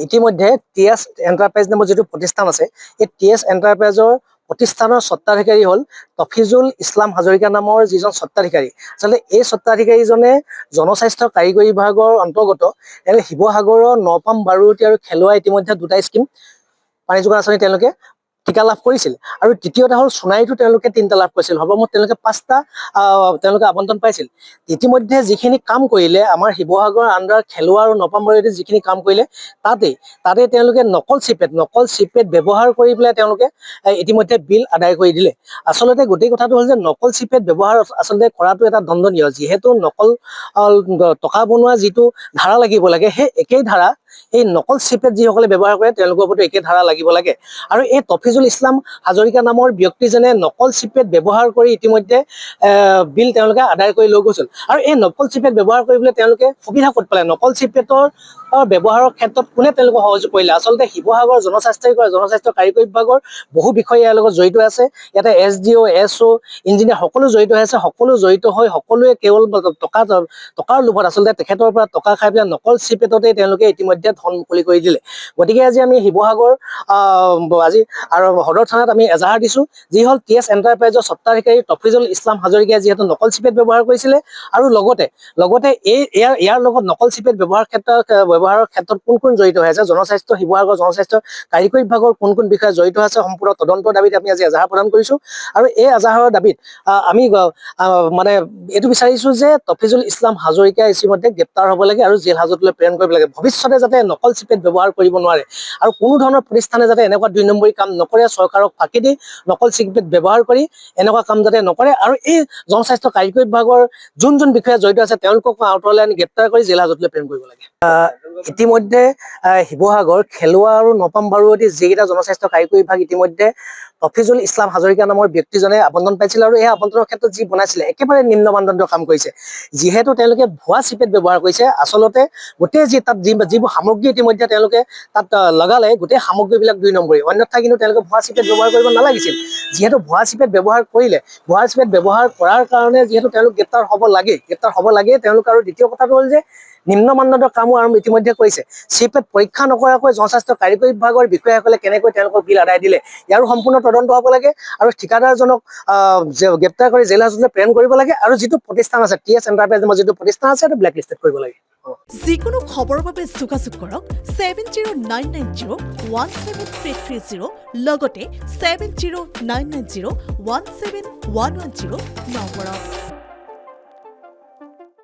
ইতিমধ্যে TS enterprise নামৰ যিটো প্ৰতিষ্ঠান আছে এই টিএছ এণ্টাৰপ্ৰাইজৰ প্ৰতিষ্ঠানৰ স্বত্বাধিকাৰী হ'ল তফিজুল ইছলাম হাজৰিকা নামৰ যিজন স্বত্বাধিকাৰী। আচলতে এই স্বত্বাধিকাৰীজনে জনস্বাস্থ্য কাৰিকৰী বিভাগৰ অন্তৰ্গত শিৱসাগৰৰ নপাম বাৰুৱতী আৰু খেলুৱা ইতিমধ্যে 2টা স্কিম পানী যোগান আঁচনি তেওঁলোকে টিকা লাভ কৰিছিল। আৰু দ্বিতীয়টা হ'ল সোণাৰীতো তেওঁলোকে 3টা লাভ কৰিছিল। সৰ্বমুঠ তেওঁলোকে 5টা তেওঁলোকে আবণ্টন পাইছিল। ইতিমধ্যে যিখিনি কাম কৰিলে আমাৰ শিৱসাগৰ আণ্ডাৰ খেলুৱা আৰু নপাম বাৰুৱতীত যিখিনি কাম কৰিলে তাতে তেওঁলোকে নকল চিপেট ব্যৱহাৰ কৰি পেলাই তেওঁলোকে ইতিমধ্যে বিল আদায় কৰি দিলে। আচলতে গোটেই কথাটো হ'ল যে নকল চিপেট ব্যৱহাৰ আচলতে কৰাটো এটা দণ্ডনীয়, যিহেতু নকল টকা বনোৱা যিটো ধাৰা লাগিব লাগে সেই একেই ধাৰা এই নকল চিপেট যিসকলে ব্যৱহাৰ কৰে তেওঁলোকৰ ওপৰতো একে ধাৰা লাগিব লাগে। আৰু এই তফিজুল ইছলাম হাজৰিকা নামৰ ব্যক্তিজনে নকল চিপেট ব্যৱহাৰ কৰি ইতিমধ্যে বিল তেওঁলোকে আদায় কৰি লৈ গৈছিল। আৰু এই নকল চিপেট ব্যৱহাৰ কৰিবলৈ তেওঁলোকে সুবিধা ক'ত পালে? নকল চিপেটৰ ব্যৱহাৰৰ ক্ষেত্ৰত কোনে তেওঁলোকক সহযোগ কৰিলে? আচলতে শিৱসাগৰ জনস্বাস্থ্য কাৰিকৰী বিভাগৰ বহু বিষয় ইয়াৰ লগত জড়িত আছে। ইয়াতে SDO, SO, ইঞ্জিনিয়াৰ সকলো জড়িত হৈ আছে। সকলো জড়িত হৈ সকলোৱে কেৱল টকাৰ লোভত আচলতে তেখেতৰ পৰা টকা খাই পেলাই নকল চিপেটতে তেওঁলোকে ইতিমধ্যে ধন মুকলি কৰি দিলে। গতিকে আজি আমি শিৱসাগৰ আৰু সদৰ থানাত আমি এজাহাৰ দিছোঁ, যি হ'ল টিএছ এণ্টাৰপ্ৰাইজৰ স্বত্বাধিকাৰী তফিজুল ইছলাম হাজৰিকাই যিহেতু নকল চিপেট ব্যৱহাৰ কৰিছিলে আৰু লগতে ইয়াৰ লগত নকল চিপেট ব্যৱহাৰৰ ক্ষেত্ৰত কোন জড়িত হৈ আছে, শিৱসাগৰ জনস্বাস্থ্য কাৰিকৰী বিভাগৰ কোন বিষয়ে জড়িত আছে সম্পূৰ্ণ তদন্তৰ দাবীত আমি আজি এজাহাৰ প্ৰদান কৰিছোঁ। আৰু এই এজাহাৰৰ দাবীত আমি মানে এইটো বিচাৰিছোঁ যে তফিজুল ইছলাম হাজৰিকা ইতিমধ্যে গ্ৰেপ্তাৰ হ'ব লাগে আৰু জেল হাজতলৈ প্ৰেৰণ কৰিব লাগে। ভৱিষ্যতে যাতে নকল চিপেট ব্যৱহাৰ কৰিব নোৱাৰে আৰু কোনো ধৰণৰ প্ৰতিষ্ঠানে যাতে এনেকুৱা 2 নম্বৰী কাম নকৰে, চৰকাৰক ফাঁকি দি নকল চিপেট ব্যৱহাৰ কৰি এনেকুৱা কাম যাতে নকৰে। আৰু এই জনস্বাস্থ্য কাৰিকৰী বিভাগৰ যোন বিষয়ে জড়িত আছে তেওঁলোকক আঁতৰলৈ আনি গ্ৰেপ্তাৰ কৰি জেল হাজতলৈ প্ৰেৰণ কৰিব লাগে। ইতিমধ্যে শিৱসাগৰ খেলুৱা আৰু নপাম বাৰুৱতী যিকেইটা জনস্বাস্থ্য কাৰিকৰী বিভাগ ইতিমধ্যে তফিজুল ইছলাম হাজৰিকা নামৰ ব্যক্তিজনে আবণ্টন পাইছিল। আৰু এই আবণ্টনৰ ক্ষেত্ৰত যি বনাইছিলে একেবাৰে নিম্ন মানদণ্ডৰ কাম কৰিছে। যিহেতু তেওঁলোকে ভুৱা চিপেট ব্যৱহাৰ কৰিছে, আচলতে গোটেই তাত যিবোৰ সামগ্ৰী ইতিমধ্যে তেওঁলোকে তাত লগালে গোটেই সামগ্ৰীবিলাক 2 নম্বৰী। অন্যথা কিন্তু তেওঁলোকে ভুৱা চিপেট ব্যৱহাৰ কৰিব নালাগিছিল। যিহেতু ভুৱা চিপেট ব্যৱহাৰ কৰাৰ কাৰণে যিহেতু তেওঁলোক গ্ৰেপ্তাৰ হ'ব লাগে তেওঁলোক। আৰু দ্বিতীয় কথাটো হ'ল যে নিম্ন মানদণ্ডৰ কামো আৰু ইতিমধ্যে কৰিছে। চিপেট পৰীক্ষা নকৰাকৈ জনস্বাস্থ্য কাৰিকৰী বিভাগৰ বিষয়াসকলে কেনেকৈ তেওঁলোকক বিল আদায় দিলে ইয়াৰো সম্পূৰ্ণ তদন্ত হ'ব লাগে। আৰু ঠিকাদাৰজনক গ্ৰেপ্তাৰ কৰি জেল হাজতলৈ প্ৰেৰণ কৰিব লাগে। আৰু যিটো প্ৰতিষ্ঠান আছে টিএছ এণ্টাৰপ্ৰাইজ নামৰ যিটো প্ৰতিষ্ঠান আছে সেইটো ব্লেকলিষ্টেড কৰিব লাগে। যিকোনো খবৰৰ বাবে যোগাযোগ কৰক 7099017330 লগতে 7099017110 নম্বৰত।